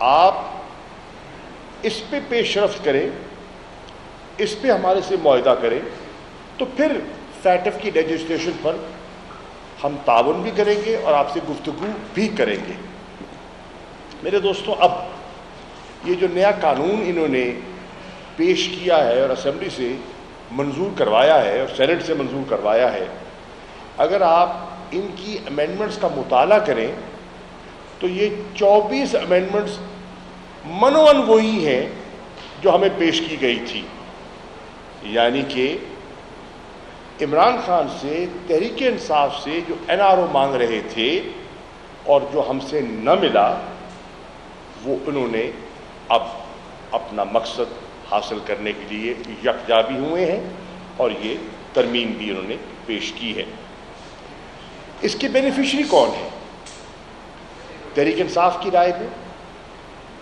آپ اس پہ پیش رفت کریں، اس پہ ہمارے سے معاہدہ کریں، تو پھر فیٹف کی لیجسلیشن پر ہم تعاون بھی کریں گے اور آپ سے گفتگو بھی کریں گے۔ میرے دوستوں، اب یہ جو نیا قانون انہوں نے پیش کیا ہے اور اسمبلی سے منظور کروایا ہے اور سینٹ سے منظور کروایا ہے، اگر آپ ان کی امینڈمنٹس کا مطالعہ کریں تو یہ 24 امینڈمنٹس منوً وہی ہیں جو ہمیں پیش کی گئی تھی، یعنی کہ عمران خان سے، تحریک انصاف سے جو NRO مانگ رہے تھے اور جو ہم سے نہ ملا، وہ انہوں نے اب اپنا مقصد حاصل کرنے کے لیے یکجا بھی ہوئے ہیں اور یہ ترمیم بھی انہوں نے پیش کی ہے۔ اس کے بینیفیشری کون ہیں؟ تحریک انصاف کی رائے میں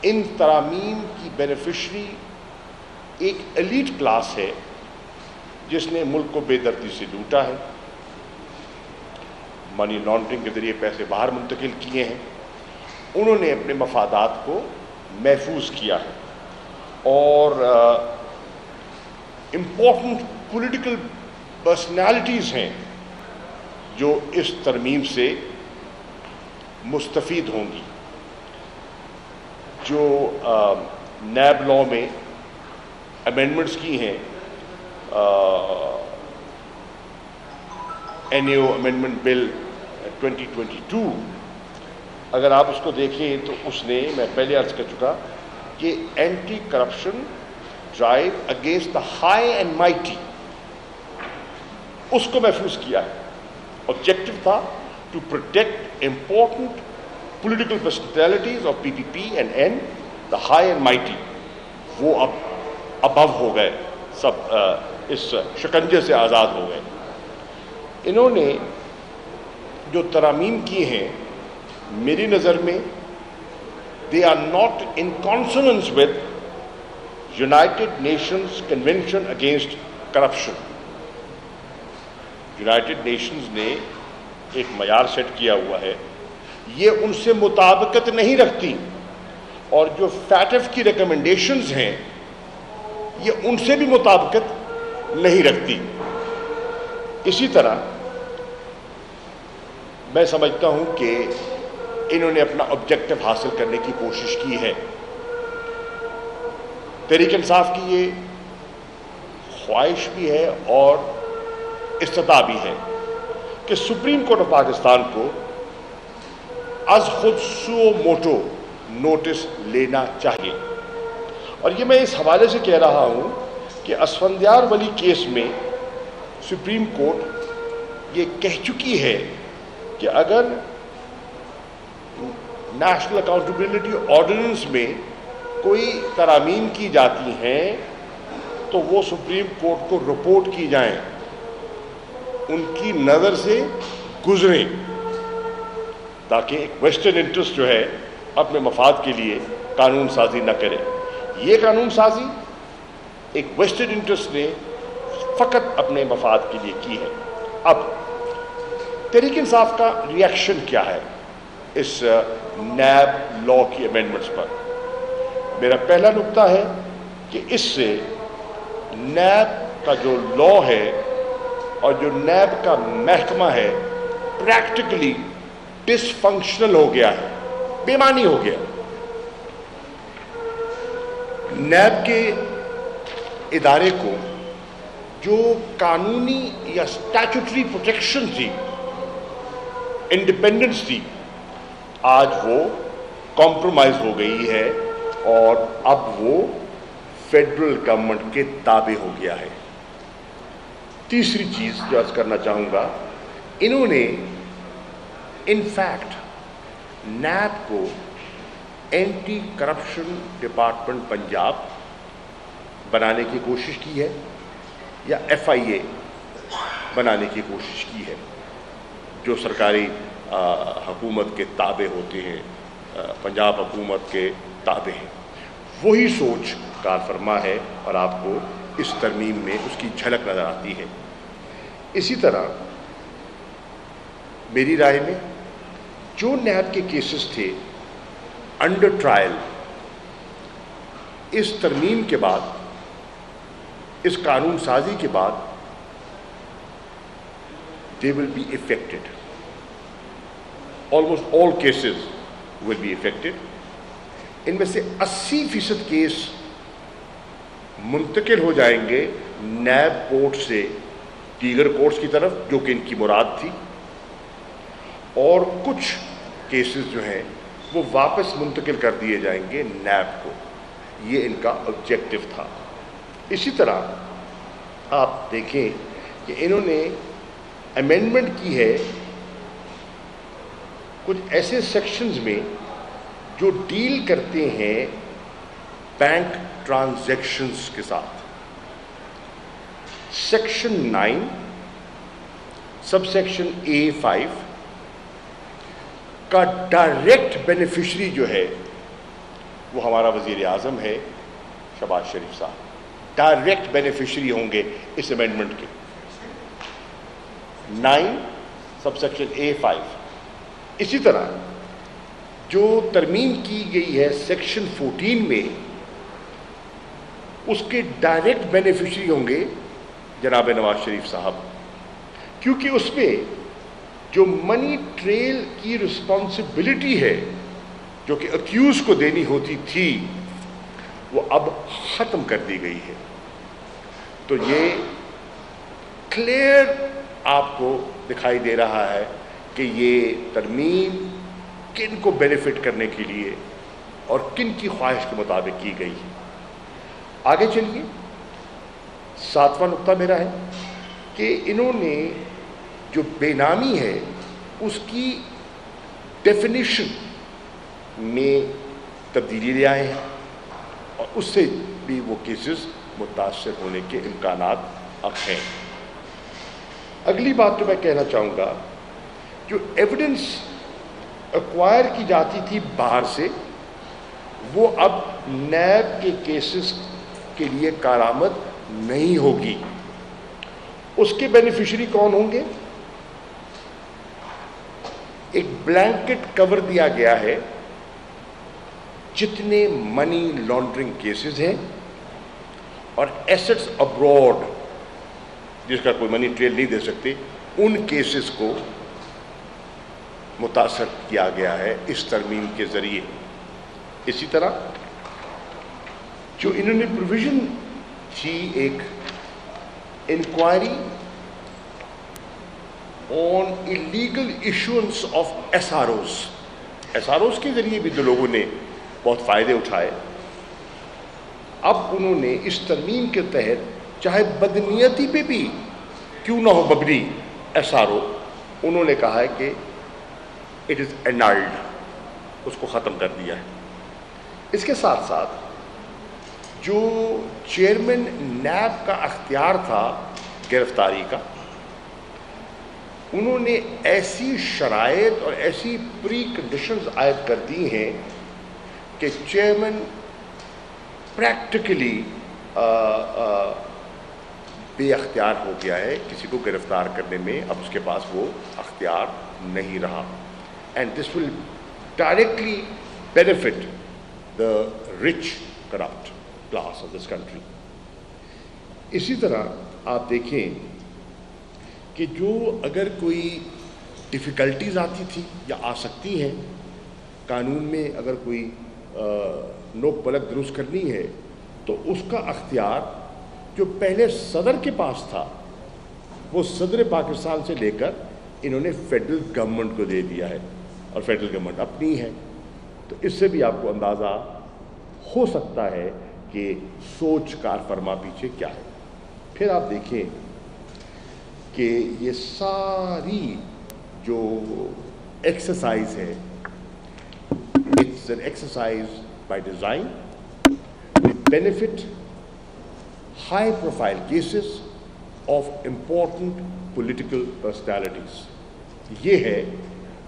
ان ترامیم کی بینیفیشری ایک ایلیٹ کلاس ہے جس نے ملک کو بے دردی سے لوٹا ہے، منی لانڈرنگ کے ذریعے پیسے باہر منتقل کیے ہیں، انہوں نے اپنے مفادات کو محفوظ کیا ہے، اور امپورٹنٹ پولیٹیکل پرسنالٹیز ہیں جو اس ترمیم سے مستفید ہوں گی۔ جو نیب لاء میں امینڈمنٹس کی ہیں، NAO امینڈمنٹ بل 2022، اگر آپ اس کو دیکھیں تو اس نے، میں پہلے عرض کر چکا کہ anti corruption drive against the high and mighty, اس کو محفوظ کیا ہے۔ آبجیکٹو تھا to protect important political personalities of PPP and the high and mighty, وہ اب ابو ہو گئے، سب اس شکنجے سے آزاد ہو گئے۔ انہوں نے جو ترامیم کی ہیں، میری نظر میں they are not in consonance with United Nations Convention against Corruption۔ United nations نے ایک معیار سیٹ کیا ہوا ہے، یہ ان سے مطابقت نہیں رکھتی، اور جو فیٹف کی ریکمنڈیشنز ہیں یہ ان سے بھی مطابقت نہیں رکھتی۔ اسی طرح میں سمجھتا ہوں کہ انہوں نے اپنا آبجیکٹو حاصل کرنے کی کوشش کی ہے۔ تحریک انصاف کی یہ خواہش بھی ہے اور استطاع بھی ہے کہ سپریم کورٹ آف پاکستان کو از خود سو موٹو نوٹس لینا چاہیے، اور یہ میں اس حوالے سے کہہ رہا ہوں کہ اسفندیار ولی کیس میں سپریم کورٹ یہ کہہ چکی ہے کہ اگر نیشنل اکاؤنٹیبلٹی آرڈیننس میں کوئی ترامیم کی جاتی ہیں تو وہ سپریم کورٹ کو رپورٹ کی جائیں، ان کی نظر سے گزریں، تاکہ ایک ویسٹرن انٹرسٹ جو ہے اپنے مفاد کے لیے قانون سازی نہ کرے۔ یہ قانون سازی ایک ویسٹرن انٹرسٹ نے فقط اپنے مفاد کے لیے کی ہے۔ اب تحریک انصاف کا ریئیکشن کیا ہے اس نیب لاء کی امینڈمنٹس پر؟ میرا پہلا نقطہ ہے کہ اس سے نیب کا جو لاء ہے اور جو نیب کا محکمہ ہے پریکٹیکلی ڈس فنکشنل ہو گیا ہے، بے معنی ہو گیا۔ نیب کے ادارے کو جو قانونی یا اسٹیچوٹری پروٹیکشن تھی، انڈیپینڈنس تھی، آج وہ کمپرومائز ہو گئی ہے اور اب وہ فیڈرل گورنمنٹ کے تابع ہو گیا ہے۔ تیسری چیز جو عرض کرنا چاہوں گا، انہوں نے انفیکٹ نیب کو اینٹی کرپشن ڈپارٹمنٹ پنجاب بنانے کی کوشش کی ہے یا FIA بنانے کی کوشش کی ہے، جو سرکاری حکومت کے تابع ہوتے ہیں، پنجاب حکومت کے تابع ہیں۔ وہی سوچ کار فرما ہے اور آپ کو اس ترمیم میں اس کی جھلک نظر آتی ہے۔ اسی طرح میری رائے میں جو نیب کے کیسز تھے انڈر ٹرائل اس ترمیم کے بعد, اس قانون سازی کے بعد they will be affected. Almost all cases will be affected. ان میں سے 80% کیس منتقل ہو جائیں گے نیب کورٹ سے دیگر کورٹس کی طرف, جو کہ ان کی مراد تھی, اور کچھ کیسز جو ہیں وہ واپس منتقل کر دیے جائیں گے نیب کو. یہ ان کا آبجیکٹو تھا. اسی طرح آپ دیکھیں کہ انہوں نے امینڈمنٹ کی ہے کچھ ایسے سیکشنز میں جو ڈیل کرتے ہیں بینک ٹرانزیکشنز کے ساتھ. سیکشن 9 سب سیکشن A5 کا ڈائریکٹ بینیفیشری جو ہے وہ ہمارا وزیر اعظم ہے شہباز شریف صاحب. ڈائریکٹ بینیفیشری ہوں گے اس امینڈمنٹ کے. 9 سب سیکشن A5. اسی طرح جو ترمیم کی گئی ہے سیکشن 14 میں, اس کے ڈائریکٹ بینیفیشری ہوں گے جناب نواز شریف صاحب, کیونکہ اس میں جو منی ٹریل کی رسپانسبلٹی ہے جو کہ اکیوز کو دینی ہوتی تھی وہ اب ختم کر دی گئی ہے. تو یہ کلیئر آپ کو دکھائی دے رہا ہے کہ یہ ترمیم کن کو بینیفٹ کرنے کے لیے اور کن کی خواہش کے مطابق کی گئی ہے. آگے چلیے. 7واں نقطہ میرا ہے کہ انہوں نے جو بے نامی ہے اس کی ڈیفینیشن میں تبدیلی لے آئے ہیں, اور اس سے بھی وہ کیسز متاثر ہونے کے امکانات اب ہیں. اگلی بات تو میں کہنا چاہوں گا, جو ایویڈنس ایکوائر کی جاتی تھی باہر سے وہ اب نیب کے کیسز کے لیے کارآمد نہیں ہوگی. اس کے بینیفیشری کون ہوں گے؟ ایک بلینکٹ کور دیا گیا ہے جتنے منی لانڈرنگ کیسز ہیں اور ایسٹس ابراڈ جس کا کوئی منی ٹریل نہیں دے سکتے, ان کیسز کو متاثر کیا گیا ہے اس ترمیم کے ذریعے. اسی طرح جو انہوں نے پروویژن تھی ایک inquiry on illegal issuance of S R Os کے ذریعے بھی دو لوگوں نے بہت فائدے اٹھائے. اب انہوں نے اس ترمیم کے تحت چاہے بدنیتی پہ بھی کیوں نہ ہو مبنی ایس آر او, انہوں نے کہا ہے کہ اٹ از اینالڈ, اس کو ختم کر دیا ہے. اس کے ساتھ ساتھ جو چیئرمین نیب کا اختیار تھا گرفتاری کا, انہوں نے ایسی شرائط اور ایسی پری کنڈیشنز عائد کر دی ہیں کہ چیئرمین پریکٹیکلی بے اختیار ہو گیا ہے کسی کو گرفتار کرنے میں. اب اس کے پاس وہ اختیار نہیں رہا. And this will directly benefit the rich corrupt class of this country. اسی طرح آپ دیکھیں کہ جو اگر کوئی ڈیفیکلٹیز آتی تھی یا آ سکتی ہیں قانون میں, اگر کوئی نوک پلک درست کرنی ہے تو اس کا اختیار جو پہلے صدر کے پاس تھا وہ صدر پاکستان سے لے کر انہوں نے فیڈرل گورنمنٹ کو دے دیا ہے, اور فیڈرل گورنمنٹ اپنی ہے. تو اس سے بھی آپ کو اندازہ ہو سکتا ہے کہ سوچ کار فرما پیچھے کیا ہے. پھر آپ دیکھیں کہ یہ ساری جو ایکسرسائز ہے, it's an exercise by design benefit high profile cases of important political personalities. یہ ہے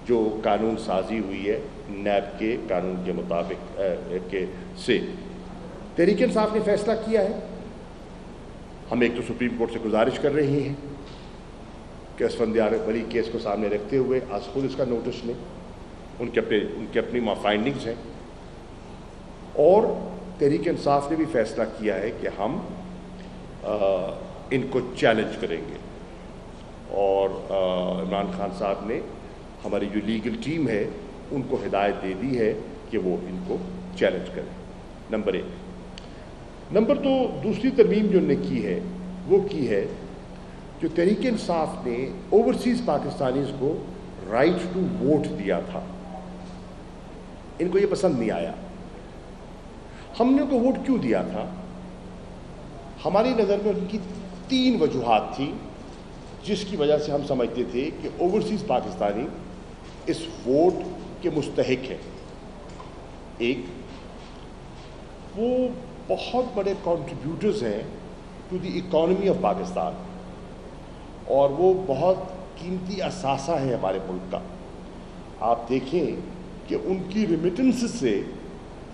جو قانون سازی ہوئی ہے نیب کے قانون کے مطابق کے سے. تحریک انصاف نے فیصلہ کیا ہے. ہم ایک تو سپریم کورٹ سے گزارش کر رہے ہیں کہ اسفندیار ولی کیس کو سامنے رکھتے ہوئے آج خود اس کا نوٹس لیں, ان کے اپنی فائنڈنگز ہیں, اور تحریک انصاف نے بھی فیصلہ کیا ہے کہ ہم ان کو چیلنج کریں گے، اور عمران خان صاحب نے ہماری جو لیگل ٹیم ہے ان کو ہدایت دے دی ہے کہ وہ ان کو چیلنج کریں. نمبر 1. نمبر 2، دوسری ترمیم جو انہوں نے کی ہے وہ کی ہے جو تحریک انصاف نے اوورسیز پاکستانیز کو رائٹ ٹو ووٹ دیا تھا، ان کو یہ پسند نہیں آیا. ہم نے ان کو ووٹ کیوں دیا تھا؟ ہماری نظر میں ان کی 3 وجوہات تھیں جس کی وجہ سے ہم سمجھتے تھے کہ اوورسیز پاکستانی اس ووٹ کے مستحق ہیں. ایک، وہ بہت بڑے کنٹریبیوٹرز ہیں to the economy of Pakistan, اور وہ بہت قیمتی اثاثہ ہے ہمارے ملک کا. آپ دیکھیں کہ ان کی ریمیٹنس سے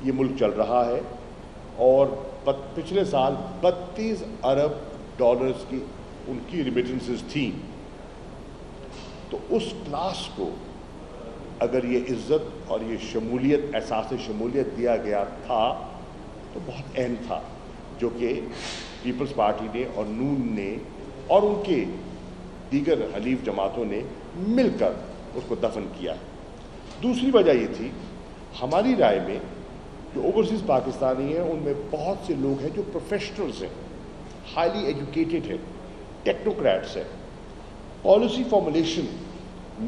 یہ ملک چل رہا ہے، اور پچھلے سال 32 ارب ڈالرز کی ان کی ریمیٹنسز تھیں. تو اس کلاس کو اگر یہ عزت اور یہ شمولیت، احساس شمولیت دیا گیا تھا تو بہت اہم تھا، جو کہ پیپلز پارٹی نے اور نون نے اور ان کے دیگر حلیف جماعتوں نے مل کر اس کو دفن کیا ہے. دوسری وجہ یہ تھی، ہماری رائے میں جو اوورسیز پاکستانی ہیں ان میں بہت سے لوگ ہیں جو پروفیشنلز ہیں، ہائیلی ایجوکیٹڈ ہیں، ٹیکنوکریٹس ہیں. پالیسی فارمولیشن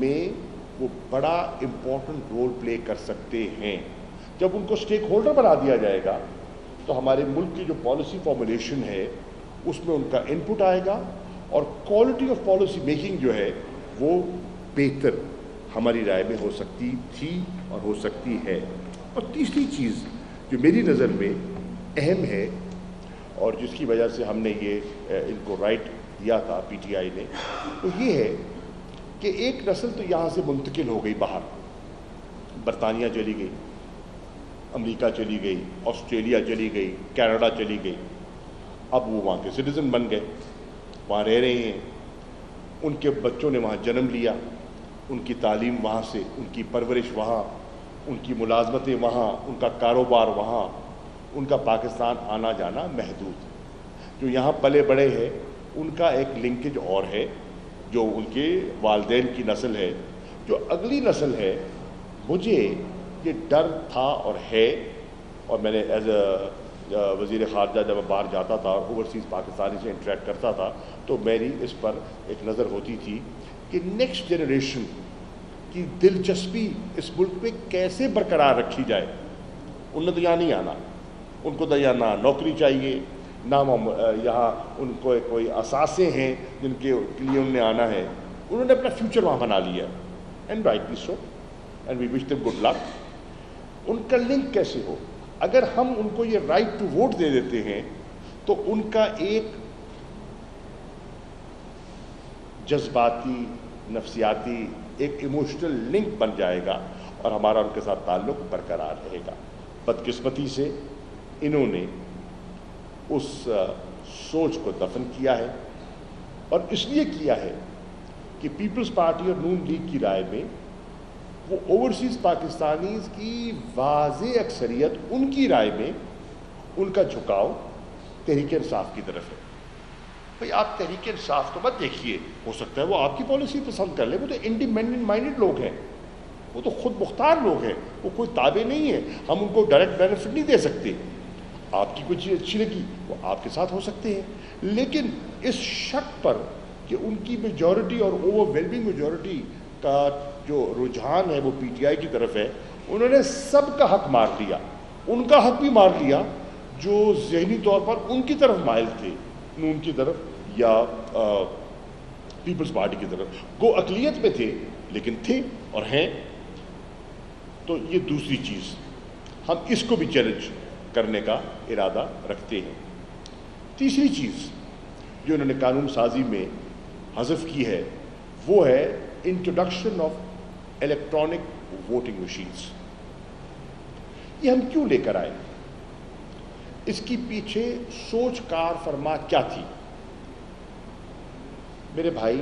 میں وہ بڑا امپورٹنٹ رول پلے کر سکتے ہیں. جب ان کو سٹیک ہولڈر بنا دیا جائے گا تو ہمارے ملک کی جو پالیسی فارمولیشن ہے اس میں ان کا انپٹ آئے گا، اور کوالٹی آف پالیسی میکنگ جو ہے وہ بہتر ہماری رائے میں ہو سکتی تھی اور ہو سکتی ہے. اور تیسری چیز جو میری نظر میں اہم ہے اور جس کی وجہ سے ہم نے یہ ان کو رائٹ دیا تھا پی ٹی آئی نے، وہ یہ ہے کہ ایک نسل تو یہاں سے منتقل ہو گئی باہر، برطانیہ چلی گئی، امریکہ چلی گئی، آسٹریلیا چلی گئی، کینیڈا چلی گئی. اب وہ وہاں کے سٹیزن بن گئے، وہاں رہ رہے ہیں، ان کے بچوں نے وہاں جنم لیا، ان کی تعلیم وہاں سے، ان کی پرورش وہاں، ان کی ملازمتیں وہاں، ان کا کاروبار وہاں، ان کا پاکستان آنا جانا محدود. جو یہاں پلے بڑے ہیں ان کا ایک لنکیج اور ہے، جو ان کے والدین کی نسل ہے. جو اگلی نسل ہے، مجھے یہ ڈر تھا اور ہے، اور میں نے ایز اے وزیر خارجہ جب میں باہر جاتا تھا اور اوورسیز پاکستانی سے انٹریکٹ کرتا تھا تو میری اس پر ایک نظر ہوتی تھی کہ نیکسٹ جنریشن کی دلچسپی اس ملک میں کیسے برقرار رکھی جائے. انہوں نے تو یہاں نہیں آنا، ان کو تو یہاں نہ نوکری چاہیے، نہ یہاں ان کو کوئی اثاثے ہیں جن کے لیے انہوں نے آنا ہے. انہوں نے اپنا فیوچر وہاں بنا لیا، and rightly so, and we wish them good luck. ان کا لنک کیسے ہو؟ اگر ہم ان کو یہ رائٹ ٹو ووٹ دے دیتے ہیں تو ان کا ایک جذباتی، نفسیاتی، ایک ایموشنل لنک بن جائے گا اور ہمارا ان کے ساتھ تعلق برقرار رہے گا. بدقسمتی سے انہوں نے اس سوچ کو دفن کیا ہے، اور اس لیے کیا ہے کہ پیپلز پارٹی اور نون لیگ کی رائے میں وہ اوورسیز پاکستانیز کی واضح اکثریت، ان کی رائے میں ان کا جھکاؤ تحریک انصاف کی طرف ہے. بھئی آپ تحریک انصاف کو مت دیکھیے، ہو سکتا ہے وہ آپ کی پالیسی پسند کر لے، وہ تو انڈیپینڈنٹ مائنڈڈ لوگ ہیں، وہ تو خود مختار لوگ ہیں، وہ کوئی تابع نہیں ہے، ہم ان کو ڈائریکٹ بینیفٹ نہیں دے سکتے. آپ کی کوئی چیز اچھی لگی وہ آپ کے ساتھ ہو سکتے ہیں، لیکن اس شک پر کہ ان کی میجورٹی اور اوور ویلمنگ میجورٹی کا جو رجحان ہے وہ پی ٹی آئی کی طرف ہے، انہوں نے سب کا حق مار لیا، ان کا حق بھی مار لیا جو ذہنی طور پر ان کی طرف مائل تھے، نون کی طرف یا پیپلز پارٹی کی طرف. وہ اقلیت میں تھے لیکن تھے اور ہیں. تو یہ دوسری چیز، ہم اس کو بھی چیلنج کرنے کا ارادہ رکھتے ہیں. تیسری چیز جو انہوں نے قانون سازی میں حذف کی ہے وہ ہے introduction of electronic voting machines. یہ ہم کیوں لے کر آئے؟ اس کی پیچھے سوچ کار فرما کیا تھی؟ میرے بھائی،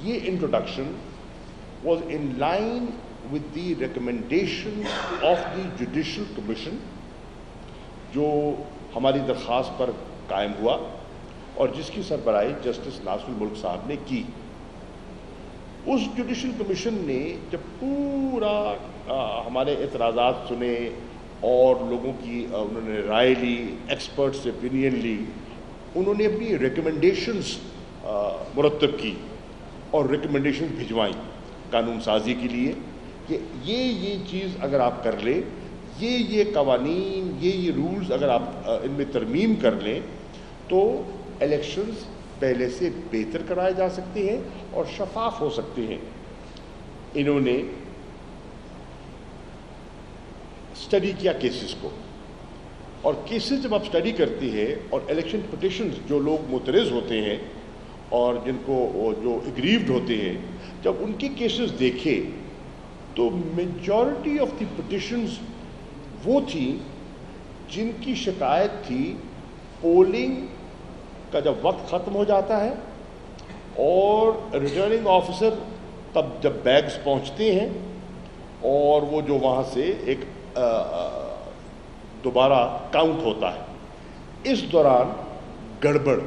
یہ introduction was in line with the recommendation of the Judicial Commission جو ہماری درخواست پر قائم ہوا اور جس کی سربراہی جسٹس ناصر الملک صاحب نے کی. اس جوڈیشل کمیشن نے جب پورا ہمارے اعتراضات سنے اور لوگوں کی انہوں نے رائے لی, ایکسپرٹ سے اوپینین لی, انہوں نے اپنی ریکمنڈیشنز مرتب کی اور ریکمنڈیشنز بھجوائیں قانون سازی کے لیے کہ یہ چیز اگر آپ کر لیں, یہ قوانین, یہ رولز اگر آپ ان میں ترمیم کر لیں تو الیکشنز پہلے سے بہتر کرائے جا سکتے ہیں اور شفاف ہو سکتے ہیں. انہوں نے اسٹڈی کیا کیسز کو, اور کیسز جب آپ اسٹڈی کرتے ہیں اور الیکشن پٹیشنز جو لوگ معترض ہوتے ہیں اور جن کو جو اگریوڈ ہوتے ہیں, جب ان کی کیسز دیکھے تو میجورٹی آف دی پٹیشنز وہ تھی جن کی شکایت تھی پولنگ کا جب وقت ختم ہو جاتا ہے اور ریٹرننگ آفیسر تب جب بیگز پہنچتے ہیں اور وہ جو وہاں سے ایک دوبارہ کاؤنٹ ہوتا ہے, اس دوران گڑبڑ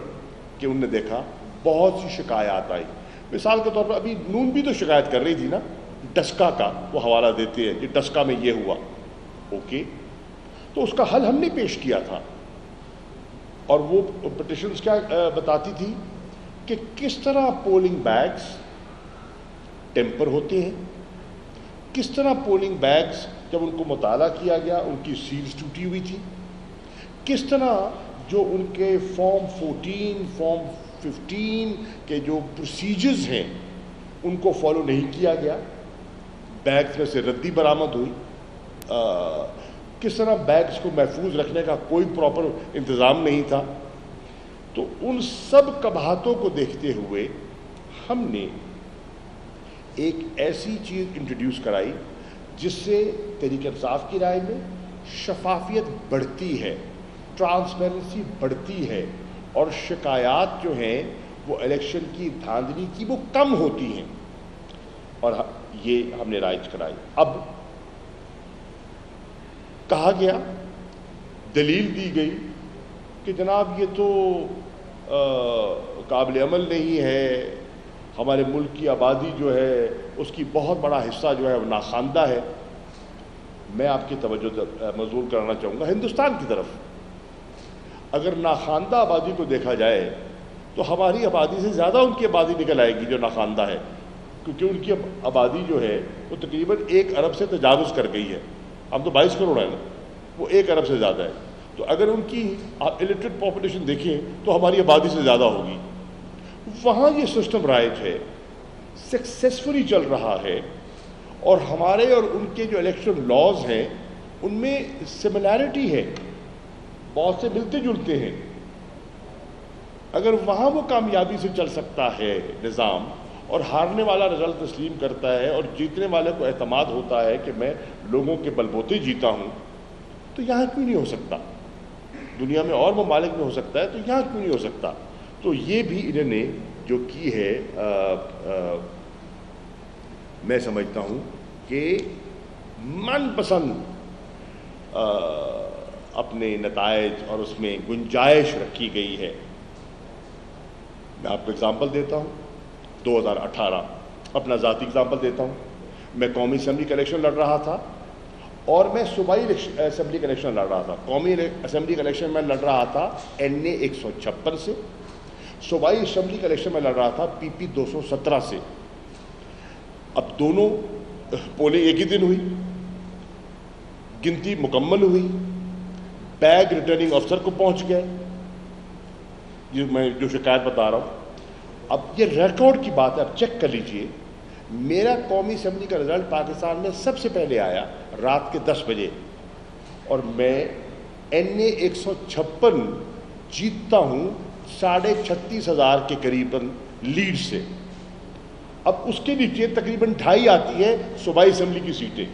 کہ انہوں نے دیکھا بہت سی شکایات آئی. مثال کے طور پر ابھی نون بھی تو شکایت کر رہی تھی نا, ڈسکا کا وہ حوالہ دیتے ہیں کہ ڈسکا میں یہ ہوا, اوکے, تو اس کا حل ہم نے پیش کیا تھا. اور وہ پٹیشنز کیا بتاتی تھی کہ کس طرح پولنگ بیگز ٹیمپر ہوتے ہیں, کس طرح پولنگ بیگز جب ان کو مطالعہ کیا گیا ان کی سیلز ٹوٹی ہوئی تھی, کس طرح جو ان کے فارم 14, فارم 15 کے جو پروسیجرز ہیں ان کو فالو نہیں کیا گیا, بیگز میں سے ردی برآمد ہوئی, کس طرح بیگز کو محفوظ رکھنے کا کوئی پراپر انتظام نہیں تھا. تو ان سب قباحتوں کو دیکھتے ہوئے ہم نے ایک ایسی چیز انٹروڈیوس کرائی جس سے تحریک انصاف کی رائے میں شفافیت بڑھتی ہے, ٹرانسپیرنسی بڑھتی ہے, اور شکایات جو ہیں وہ الیکشن کی دھاندلی کی وہ کم ہوتی ہیں, اور یہ ہم نے رائج کرائی. اب کہا گیا, دلیل دی گئی کہ جناب یہ تو قابل عمل نہیں ہے, ہمارے ملک کی آبادی جو ہے اس کی بہت بڑا حصہ جو ہے وہ ناخواندہ ہے. میں آپ کی توجہ مبذول کرانا چاہوں گا ہندوستان کی طرف. اگر ناخواندہ آبادی کو دیکھا جائے تو ہماری آبادی سے زیادہ ان کی آبادی نکل آئے گی جو ناخواندہ ہے, کیونکہ ان کی آبادی جو ہے وہ تقریباً 1 ارب سے تجاوز کر گئی ہے. ہم تو 22 کروڑ ہیں نا, وہ 1 ارب سے زیادہ ہے. تو اگر ان کی آپ الٹریٹ پاپولیشن دیکھیں تو ہماری آبادی سے زیادہ ہوگی. وہاں یہ سسٹم رائج ہے, سکسیسفلی چل رہا ہے, اور ہمارے اور ان کے جو الیکشن لاز ہیں ان میں سملیرٹی ہے, بہت سے ملتے جلتے ہیں. اگر وہاں وہ کامیابی سے چل سکتا ہے نظام, اور ہارنے والا رزلٹ تسلیم کرتا ہے اور جیتنے والے کو اعتماد ہوتا ہے کہ میں لوگوں کے بلبوتے جیتا ہوں, تو یہاں کیوں نہیں ہو سکتا؟ دنیا میں اور ممالک میں ہو سکتا ہے, تو یہاں کیوں نہیں ہو سکتا؟ تو یہ بھی انہوں نے جو کی ہے میں سمجھتا ہوں کہ من پسند اپنے نتائج اور اس میں گنجائش رکھی گئی ہے. میں آپ کو اگزامپل دیتا ہوں, 2018 اپنا ذاتی اگزامپل دیتا ہوں. میں قومی اسمبلی کا الیکشن لڑ رہا تھا اور میں صوبائی اسمبلی کا الیکشن لڑ رہا تھا. قومی اسمبلی کا الیکشن میں لڑ رہا تھا NA 156 سے, صوبائی اسمبلی کا الیکشن میں لڑ رہا تھا PP 217 سے. اب دونوں پولنگ ایک ہی دن ہوئی, گنتی مکمل ہوئی, بیگ ریٹرننگ افسر کو پہنچ گئے, میں جو شکایت بتا رہا ہوں. اب یہ ریکارڈ کی بات ہے, اب چیک کر لیجئے. میرا قومی اسمبلی کا رزلٹ پاکستان میں سب سے پہلے آیا رات کے 10 بجے, اور میں NA 156 جیتتا ہوں 36,500 کے قریباً لیڈ سے. اب اس کے نیچے تقریباً 2.5 آتی ہے صوبائی اسمبلی کی سیٹیں.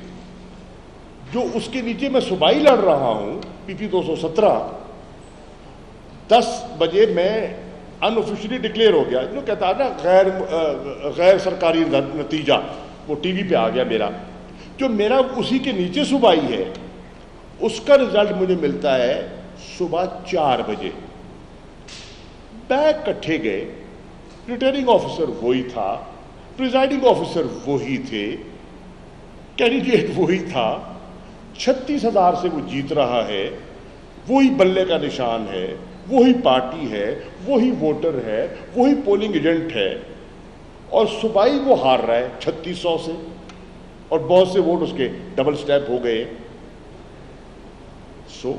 جو اس کے نیچے میں صوبائی لڑ رہا ہوں PP 217, 10 بجے میں ان آفیشلی ڈکلیئر ہو گیا. جو کہتا ہے نا غیر سرکاری نتیجہ, وہ ٹی وی پہ آ گیا میرا. جو میرا اسی کے نیچے صوبائی ہے اس کا رزلٹ مجھے ملتا ہے صبح 4 بجے. بیگ کٹھے گئے, ریٹرننگ آفیسر وہی تھا, پریزائڈنگ آفیسر وہی تھے, کینڈیڈیٹ وہی تھا, 36,000 سے وہ جیت رہا ہے, وہی بلے کا نشان ہے, وہی پارٹی ہے, وہی ووٹر ہے, وہی پولنگ ایجنٹ ہے, اور صوبائی وہ ہار رہا ہے 3600 سے, اور بہت سے ووٹ اس کے ڈبل سٹیپ ہو گئے. سو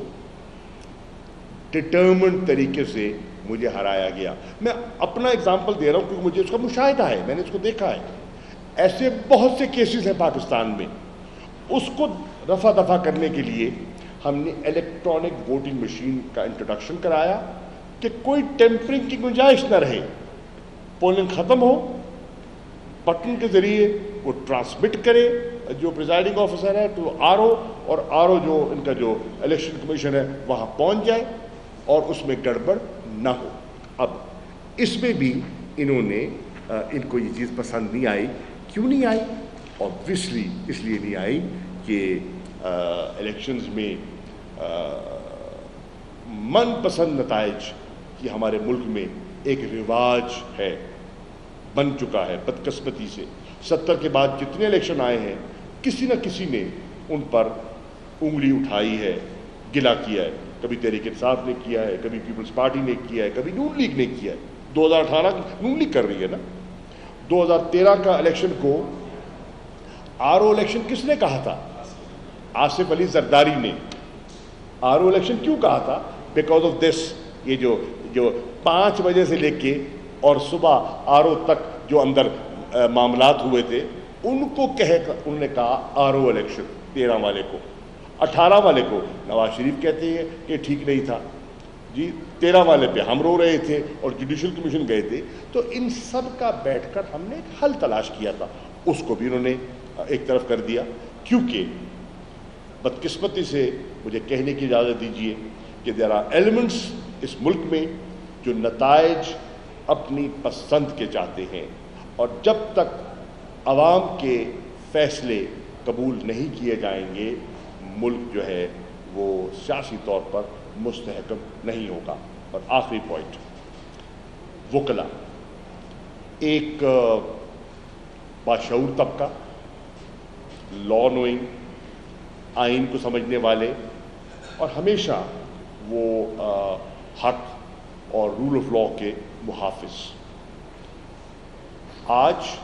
ڈٹرمنڈ طریقے سے مجھے ہرایا گیا. میں اپنا اگزامپل دے رہا ہوں کیونکہ مجھے اس کا مشاہدہ ہے, میں نے اس کو دیکھا ہے. ایسے بہت سے کیسز ہیں پاکستان میں. اس کو رفع دفع کرنے کے لیے ہم نے الیکٹرانک ووٹنگ مشین کا انٹروڈکشن کرایا کہ کوئی ٹیمپرنگ کی گنجائش نہ رہے. پولنگ ختم ہو, بٹن کے ذریعے وہ ٹرانسمٹ کرے جو پریزائڈنگ آفیسر ہے ٹو آر او, اور آر او جو ان کا جو الیکشن کمیشن ہے وہاں پہنچ جائے اور اس میں گڑبڑ نہ ہو. اب اس میں بھی انہوں نے ان کو یہ چیز پسند نہیں آئی. کیوں نہیں آئی؟ اوبویسلی اس لیے نہیں آئی کہ الیکشنز میں من پسند نتائج کی ہمارے ملک میں ایک رواج ہے, بن چکا ہے بدقسمتی سے. 70 کے بعد جتنے الیکشن آئے ہیں کسی نہ کسی نے ان پر انگلی اٹھائی ہے, گلا کیا ہے. کبھی تحریک انصاف نے کیا ہے, کبھی پیپلز پارٹی نے کیا ہے, کبھی نون لیگ نے کیا ہے. 2018 نون لیگ کر رہی ہے نا. 2013 کا الیکشن کو آر او الیکشن کس نے کہا تھا؟ آصف علی زرداری نے. آر او الیکشن کیوں کہا تھا؟ Because of this. یہ جو 5 بجے سے لے کے اور صبح آر او تک جو اندر معاملات ہوئے تھے ان کو انہوں نے کہا آر او الیکشن. 13 والے کو, 18 والے کو نواز شریف کہتے ہیں کہ ٹھیک نہیں تھا جی, 13 والے پہ ہم رو رہے تھے اور جوڈیشل کمیشن گئے تھے. تو ان سب کا بیٹھ کر ہم نے حل تلاش کیا تھا, اس کو بھی انہوں نے ایک طرف کر دیا. کیونکہ بدقسمتی سے مجھے کہنے کی اجازت دیجیے کہ دیر آر ایلیمنٹس اس ملک میں جو نتائج اپنی پسند کے چاہتے ہیں, اور جب تک عوام کے فیصلے قبول نہیں کیے جائیں گے ملک جو ہے وہ سیاسی طور پر مستحکم نہیں ہوگا. اور آخری پوائنٹ, وکلا. ایک باشعور طبقہ, لا نوئنگ, آئین کو سمجھنے والے, اور ہمیشہ وہ حق اور رول آف لا کے محافظ. آج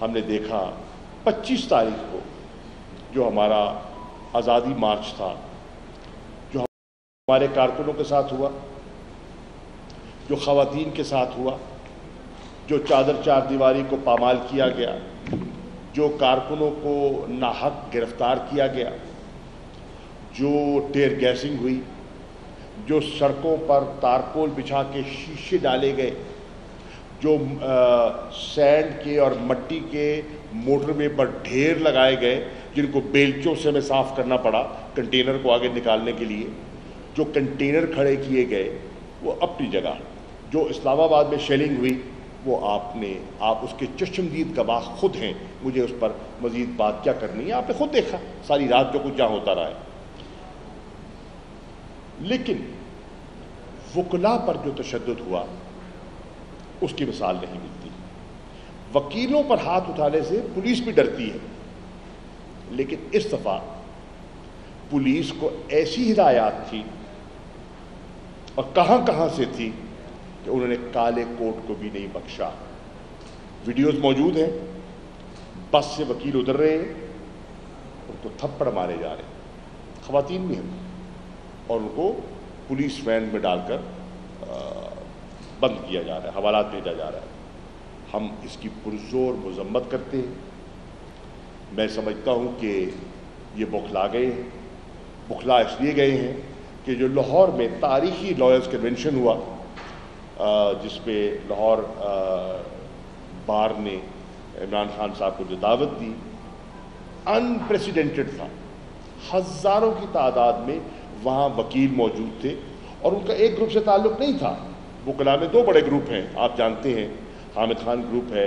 ہم نے دیکھا 25 تاریخ کو جو ہمارا آزادی مارچ تھا, جو ہمارے کارکنوں کے ساتھ ہوا, جو خواتین کے ساتھ ہوا, جو چادر چار دیواری کو پامال کیا گیا, جو کارکنوں کو ناحق گرفتار کیا گیا, جو ٹیئر گیسنگ ہوئی, جو سڑکوں پر تارکول بچھا کے شیشے ڈالے گئے, جو سینڈ کے اور مٹی کے موٹر وے پر ڈھیر لگائے گئے جن کو بیلچوں سے ہمیں صاف کرنا پڑا کنٹینر کو آگے نکالنے کے لیے, جو کنٹینر کھڑے کیے گئے وہ اپنی جگہ, جو اسلام آباد میں شیلنگ ہوئی وہ آپ اس کے چشمدید گواہ خود ہیں. مجھے اس پر مزید بات کیا کرنی ہے, آپ نے خود دیکھا ساری رات جو کچھ جہاں ہوتا رہا ہے. لیکن وکلا پر جو تشدد ہوا اس کی مثال نہیں ملتی. وکیلوں پر ہاتھ اٹھانے سے پولیس بھی ڈرتی ہے, لیکن اس دفعہ پولیس کو ایسی ہدایات تھی اور کہاں کہاں سے تھی کہ انہوں نے کالے کوٹ کو بھی نہیں بخشا. ویڈیوز موجود ہیں, بس سے وکیل اتر رہے ہیں, ان کو تھپڑ مارے جا رہے ہیں, خواتین بھی ہیں, اور ان کو پولیس وین میں ڈال کر بند کیا جا رہا ہے, حوالات بھیجا جا رہا ہے. ہم اس کی پرزور مذمت کرتے ہیں. میں سمجھتا ہوں کہ یہ بخلا گئے ہیں. بخلا اس لیے گئے ہیں کہ جو لاہور میں تاریخی لائرز کنونشن ہوا جس پہ لاہور بار نے عمران خان صاحب کو جو دعوت دی, انپریسیڈنٹڈ تھا. ہزاروں کی تعداد میں وہاں وکیل موجود تھے, اور ان کا ایک گروپ سے تعلق نہیں تھا. وکلا میں 2 بڑے گروپ ہیں, آپ جانتے ہیں, حامد خان گروپ ہے,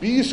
20